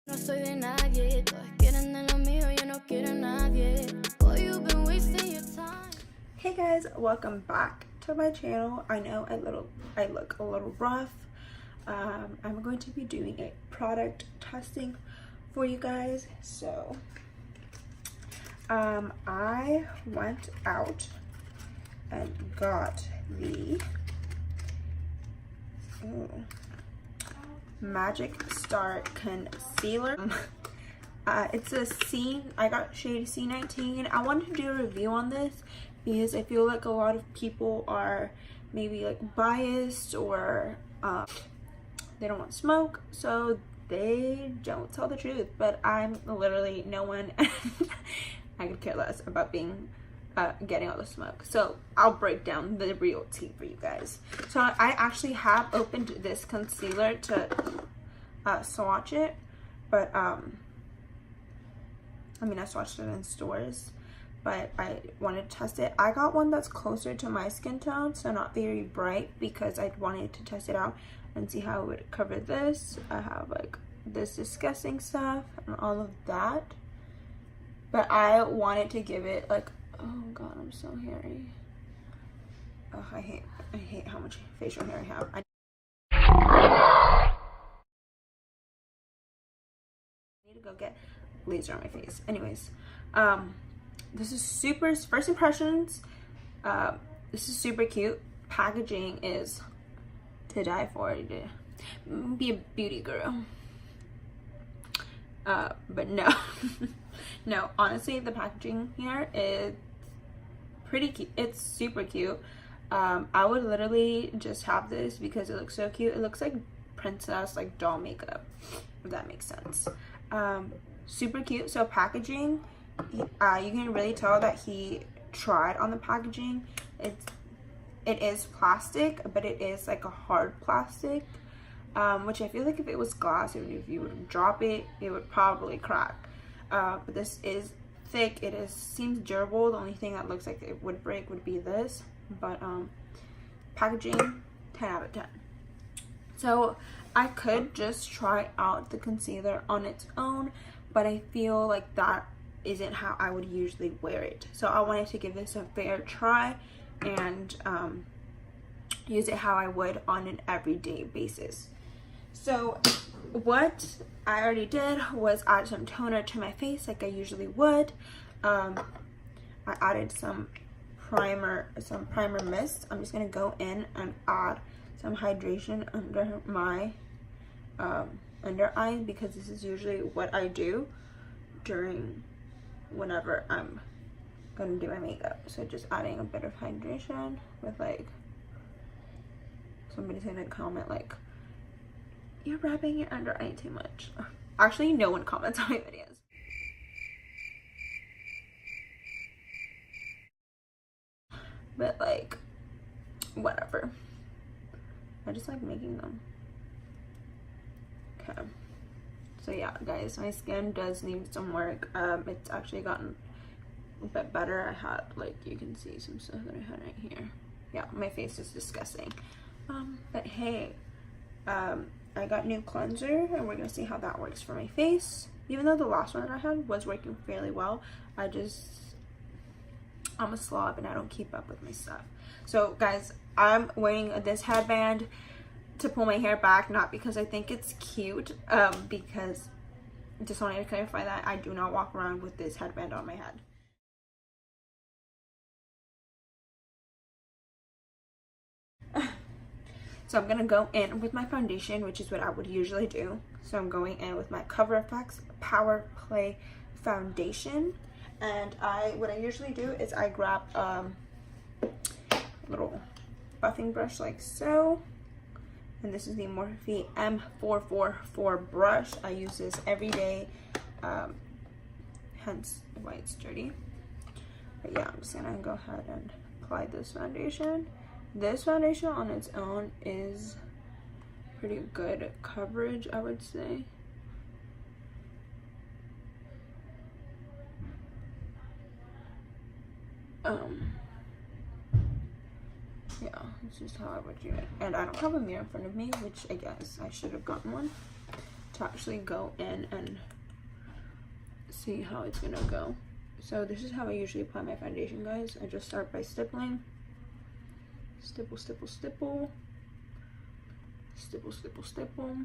No soy de nadie, todos quieren de lo mío, yo no quiero a nadie. Boy, you've been wasting your time. Hey guys, welcome back to my channel. I know I look a little rough. I'm going to be doing a product testing for you guys. So I went out and got the Magic Star concealer. It's a I got shade C19. I wanted to do a review on this because I feel like a lot of people are maybe like biased or they don't want smoke, so they don't tell the truth. But I'm literally no one. I could care less about being getting all the smoke. So I'll break down the real tea for you guys. So I actually have opened this concealer to swatch it, but I mean, I swatched it in stores, but I wanted to test it. I got one that's closer to my skin tone, so not very bright, because I wanted to test it out and see how it would cover this. I have like this disgusting stuff and all of that, but I wanted to give it like, oh god, I'm so hairy. Oh, I hate how much facial hair I have. I need to go get laser on my face. Anyways, this is super first impressions. This is super cute. Packaging is to die for. To be a beauty girl. But no. No, honestly, the packaging here is pretty cute. It's super cute. I would literally just have this because it looks so cute. It looks like princess, like doll makeup, if that makes sense. Super cute. So packaging, you can really tell that he tried on the packaging. It is plastic, but it is like a hard plastic, which I feel like if it was glass, if you would drop it, it would probably crack. But this is thick. Seems durable. The only thing that looks like it would break would be this, but packaging 10 out of 10. So I could just try out the concealer on its own, but I feel like that isn't how I would usually wear it. So I wanted to give this a fair try and use it how I would on an everyday basis. So what I already did was add some toner to my face like I usually would. I added some primer mist. I'm just gonna go in and add some hydration under my under eye, because this is usually what I do during whenever I'm gonna do my makeup. So just adding a bit of hydration with, like, somebody's gonna comment like, you're rubbing your under eye too much. Actually, no one comments on my videos. But like, whatever. I just like making them. Okay. So yeah, guys, my skin does need some work. It's actually gotten a bit better. I had, like, you can see some stuff that I had right here. Yeah, my face is disgusting. But hey, I got new cleanser, and we're gonna see how that works for my face. Even though the last one that I had was working fairly well, I'm a slob and I don't keep up with my stuff. So guys, I'm wearing this headband to pull my hair back, not because I think it's cute, because just wanted to clarify that I do not walk around with this headband on my head. So I'm gonna go in with my foundation, which is what I would usually do. So I'm going in with my Cover FX Power Play foundation, and what I usually do is I grab a little buffing brush like so, and this is the Morphe M444 brush. I use this every day, hence why it's dirty. But yeah, I'm just gonna go ahead and apply this foundation. This foundation on its own is pretty good coverage, I would say. Yeah, this is how I would do it. And I don't have a mirror in front of me, which I guess I should have gotten one to actually go in and see how it's gonna go. So this is how I usually apply my foundation, guys. I just start by stippling. Stipple, stipple, stipple. Stipple, stipple, stipple.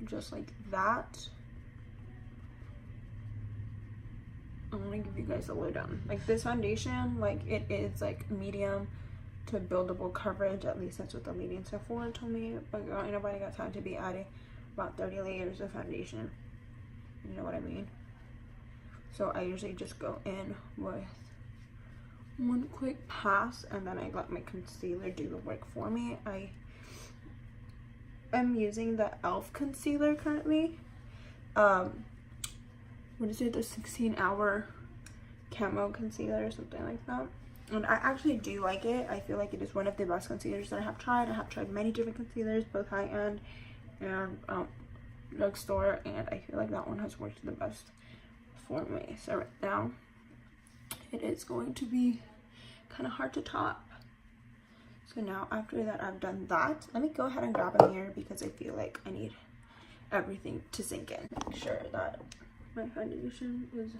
Just like that. I'm gonna give you guys a lowdown. Like this foundation, like it is like medium to buildable coverage. At least that's what the leading Sephora told me. But girl, ain't nobody got time to be adding about 30 layers of foundation. You know what I mean? So I usually just go in with one quick pass, and then I let my concealer do the work for me. I'm using the e.l.f. concealer currently. What is it? The 16-hour camo concealer or something like that. And I actually do like it. I feel like it is one of the best concealers that I have tried. I have tried many different concealers, both high-end and drugstore, and I feel like that one has worked the best for me. So right now, it is going to be kind of hard to top. So now after that I've done that, let me go ahead and grab a mirror because I feel like I need everything to sink in. Make sure that my foundation is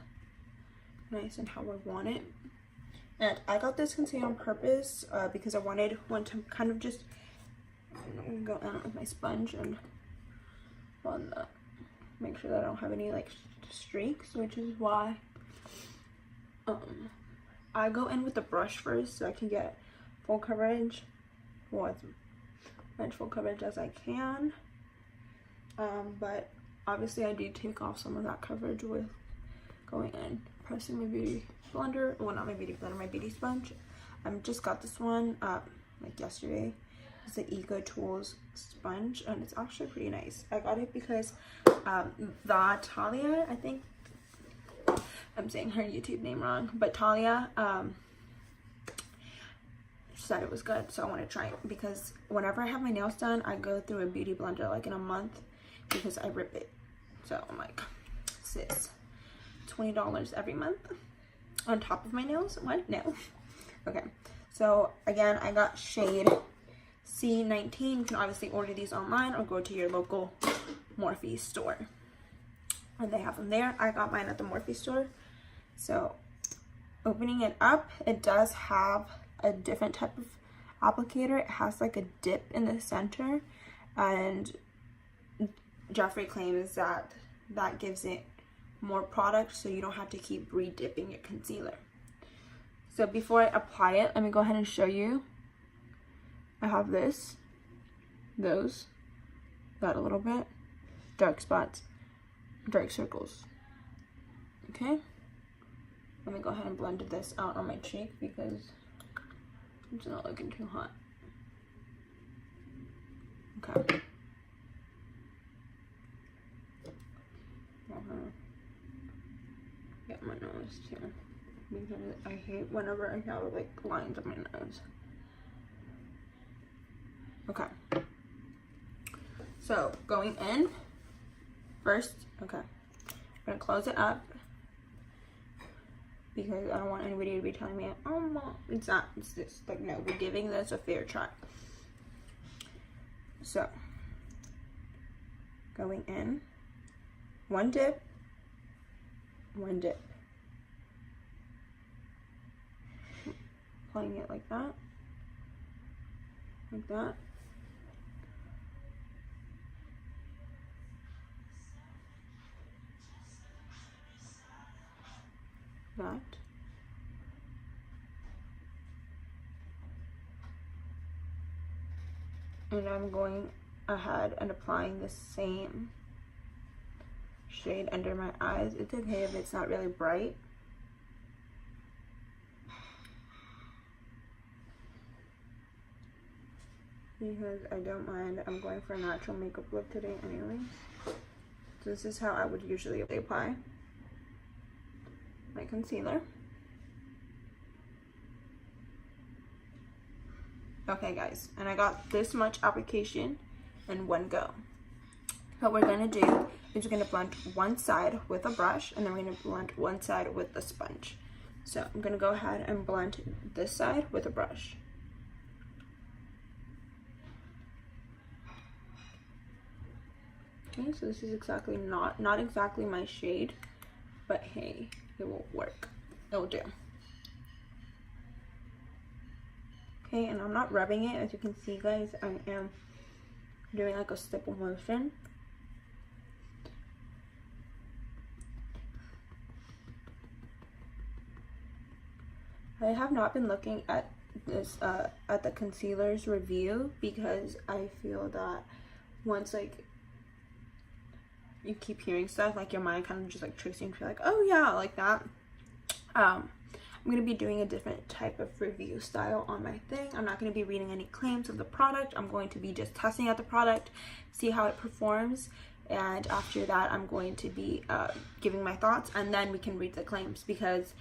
nice and how I want it. And I got this concealer on purpose because I wanted one to kind of just, I'm gonna go in with my sponge and on the, make sure that I don't have any like streaks, which is why I go in with the brush first so I can get full coverage, well, as much full coverage as I can. But obviously I do take off some of that coverage with going in, pressing my beauty blender, well not my beauty blender, my beauty sponge. I just got this one like yesterday. It's the Ego Tools sponge, and it's actually pretty nice. I got it because Talia, I think I'm saying her YouTube name wrong, but Talia said it was good, so I want to try it because whenever I have my nails done, I go through a beauty blender like in a month because I rip it. So I'm like, sis, $20 every month on top of my nails? What? No. Okay, so again, I got shade C19. You can obviously order these online or go to your local Morphe store, and they have them there. I got mine at the Morphe store. So opening it up, it does have a different type of applicator. It has like a dip in the center, and Jeffree claims that that gives it more product, so you don't have to keep re-dipping your concealer. So before I apply it, let me go ahead and show you. I have this, those, that a little bit, dark spots, dark circles. Okay, let me go ahead and blend this out on my cheek because it's not looking too hot. Okay. Get my nose too, because I hate whenever I have like lines on my nose. Okay, so going in first, okay, I'm gonna close it up because I don't want anybody to be telling me, oh mom, it's not, it's this. Like, no, we're giving this a fair try. So going in, one dip, one dip, applying it like that, like that. That. And I'm going ahead and applying the same shade under my eyes. It's okay if it's not really bright. Because I don't mind. I'm going for a natural makeup look today anyway. So this is how I would usually apply my concealer. Okay guys, and I got this much application in one go. What we're gonna do is we're gonna blend one side with a brush, and then we're gonna blend one side with a sponge. So I'm gonna go ahead and blend this side with a brush. Okay, so this is exactly not exactly my shade, but hey, it will work. It'll do. Okay, and I'm not rubbing it. As you can see, guys, I am doing like a stipple motion. I have not been looking at this at the concealers review, because I feel that once like you keep hearing stuff, like your mind kind of just like tricks you and feel like, oh yeah, like that. I'm gonna be doing a different type of review style on my thing. I'm not gonna be reading any claims of the product. I'm going to be just testing out the product, see how it performs, and after that I'm going to be giving my thoughts, and then we can read the claims, because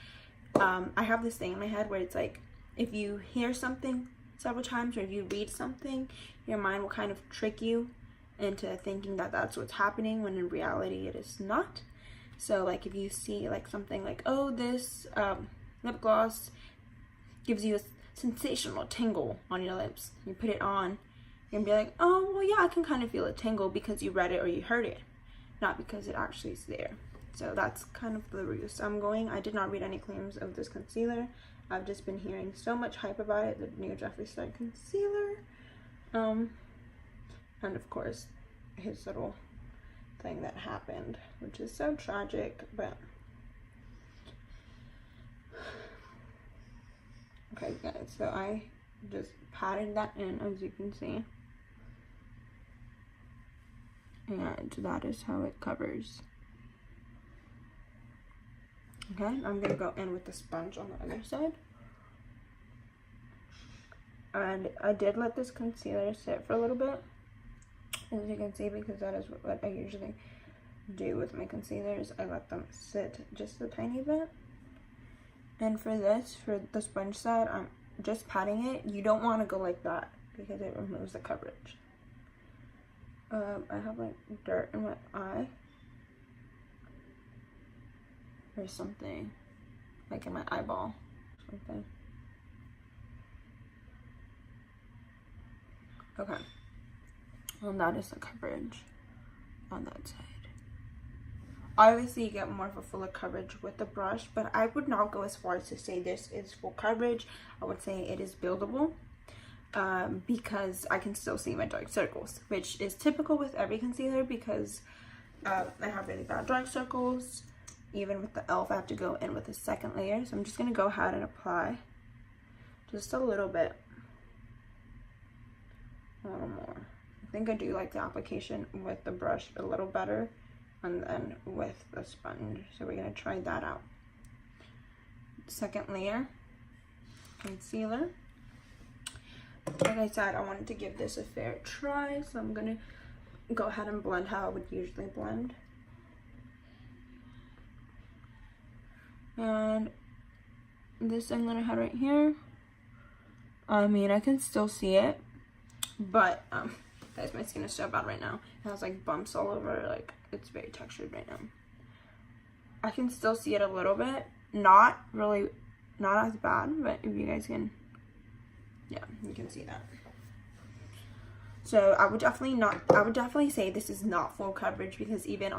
I have this thing in my head where it's like, if you hear something several times or if you read something, your mind will kind of trick you into thinking that that's what's happening, when in reality it is not. So like if you see like something like, oh, this lip gloss gives you a sensational tingle on your lips, you put it on, you're gonna be like, oh well, yeah, I can kind of feel a tingle because you read it or you heard it, not because it actually is there. So that's kind of the route I'm going. I did not read any claims of this concealer. I've just been hearing so much hype about it, the new Jeffree Star concealer, and of course his little thing that happened, which is so tragic. But okay guys, so I just patted that in, as you can see, and that is how it covers. Okay, I'm gonna go in with the sponge on the other side. And I did let this concealer sit for a little bit, as you can see, because that is what I usually do with my concealers. I let them sit just a tiny bit. And for this, for the sponge side, I'm just patting it. You don't want to go like that because it removes the coverage. I have like dirt in my eye. Or something, like in my eyeball, something. Okay, and that is the coverage on that side. Obviously you get more of a fuller coverage with the brush, but I would not go as far as to say this is full coverage. I would say it is buildable, because I can still see my dark circles, which is typical with every concealer, because I have really bad dark circles. Even with the e.l.f. I have to go in with a second layer. So I'm just going to go ahead and apply just a little bit. A little more. I think I do like the application with the brush a little better, and then with the sponge. So we're going to try that out. Second layer, concealer. Like I said, I wanted to give this a fair try. So I'm going to go ahead and blend how I would usually blend. And this thing that I had right here, I mean, I can still see it, but guys, my skin is so bad right now. It has like bumps all over, like it's very textured right now. I can still see it a little bit, not as bad, but if you guys can, yeah, you can see that. So I would definitely say this is not full coverage, because even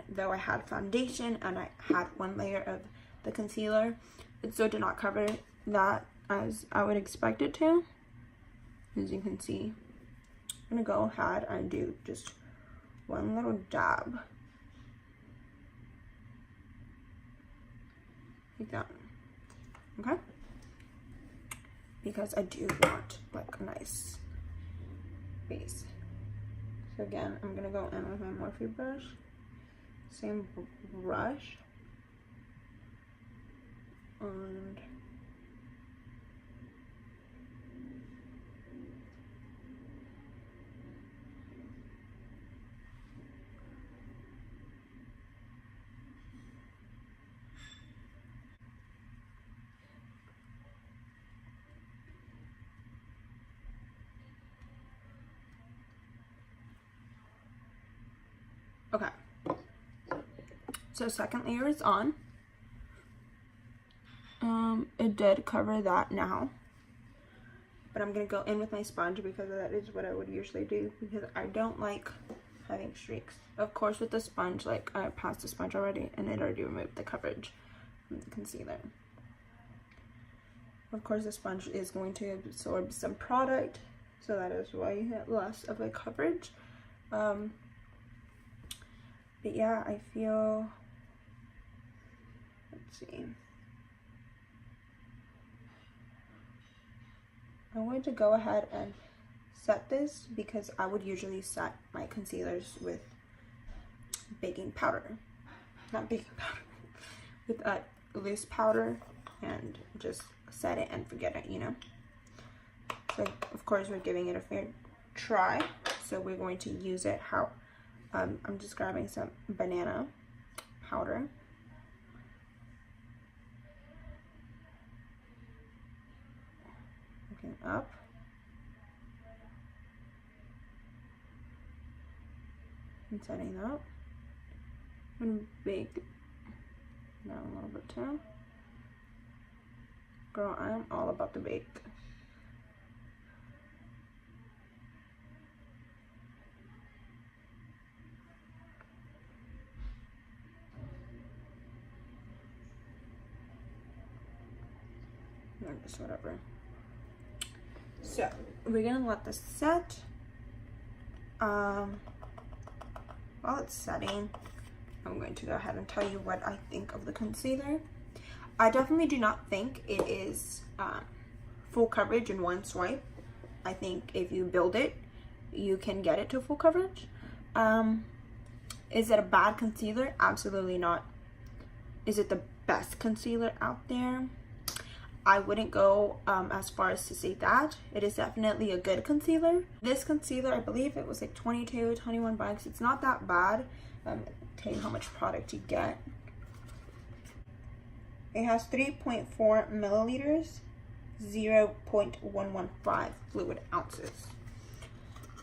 though I had foundation and I had one layer of the concealer, it still did not cover that as I would expect it to. As you can see, I'm gonna go ahead and do just one little dab, like that. Okay, because I do want like a nice base. So again, I'm gonna go in with my Morphe brush, same brush, and okay. So second layer is on. It did cover that now, but I'm gonna go in with my sponge because that is what I would usually do, because I don't like having streaks. Of course, with the sponge, like I passed the sponge already and it already removed the coverage from the concealer. Of course, the sponge is going to absorb some product, so that is why you get less of a coverage. But yeah, I feel, let's see. I'm going to go ahead and set this because I would usually set my concealers with baking powder. Not baking powder. With loose powder and just set it and forget it, you know. So of course we're giving it a fair try. So we're going to use it how I'm just grabbing some banana powder. Looking up. And setting that. And bake down a little bit too. Girl, I am all about the bake. Or just whatever. So we're gonna let this set. While it's setting, I'm going to go ahead and tell you what I think of the concealer. I definitely do not think it is full coverage in one swipe. I think if you build it, you can get it to full coverage. Is it a bad concealer? Absolutely not. Is it the best concealer out there? I wouldn't go as far as to say that. It is definitely a good concealer. This concealer, I believe it was like 22, 21 bucks. It's not that bad. Tell you how much product you get. It has 3.4 milliliters, 0.115 fluid ounces.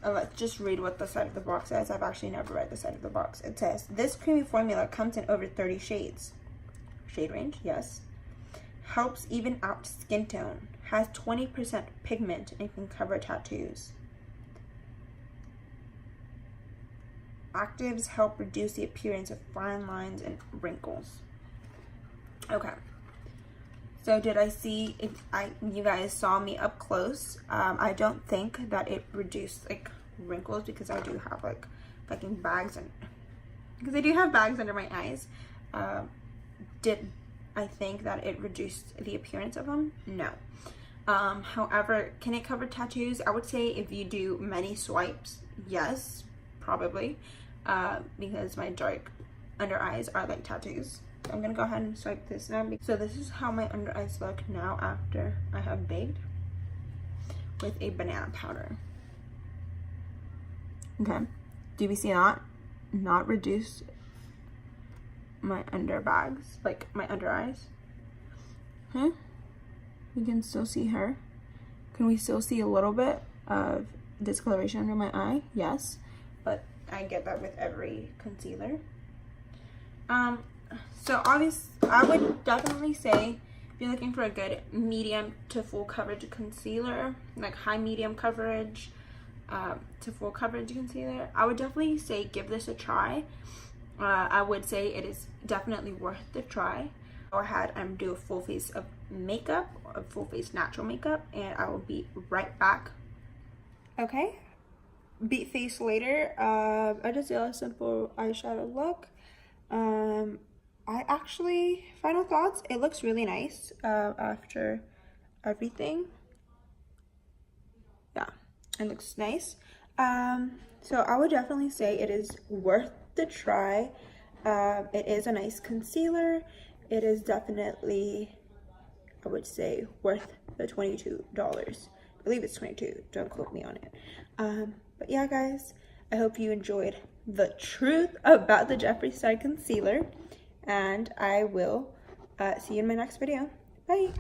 Let's just read what the side of the box says. I've actually never read the side of the box. It says, this creamy formula comes in over 30 shades. Shade range, yes. Helps even out skin tone. Has 20% pigment and can cover tattoos. Actives help reduce the appearance of fine lines and wrinkles. Okay. So did I see, you guys saw me up close. I don't think that it reduced like wrinkles because I do have like fucking bags and, because I do have bags under my eyes. Did I think that it reduced the appearance of them? No. However, can it cover tattoos? I would say if you do many swipes, yes, probably. Because my dark under eyes are like tattoos. So I'm gonna go ahead and swipe this now. So this is how my under eyes look now after I have baked with a banana powder. Okay, do we see that? Not reduce my under bags, like my under eyes. Huh? We can still see her. Can we still see a little bit of discoloration under my eye? Yes, but I get that with every concealer. So obviously, I would definitely say if you're looking for a good medium to full coverage concealer, like high medium coverage to full coverage concealer, I would definitely say give this a try. I would say it is definitely worth the try. Go ahead and do a full face of makeup, a full face natural makeup, and I will be right back. Okay, beat face later. I just did a simple eyeshadow look. I actually, final thoughts, it looks really nice after everything. Yeah, it looks nice. So I would definitely say it is worth the try. It is a nice concealer. It is definitely, I would say, worth the $22. I believe it's 22, don't quote me on it. But yeah, guys, I hope you enjoyed the truth about the Jeffree Star concealer, and I will see you in my next video. Bye.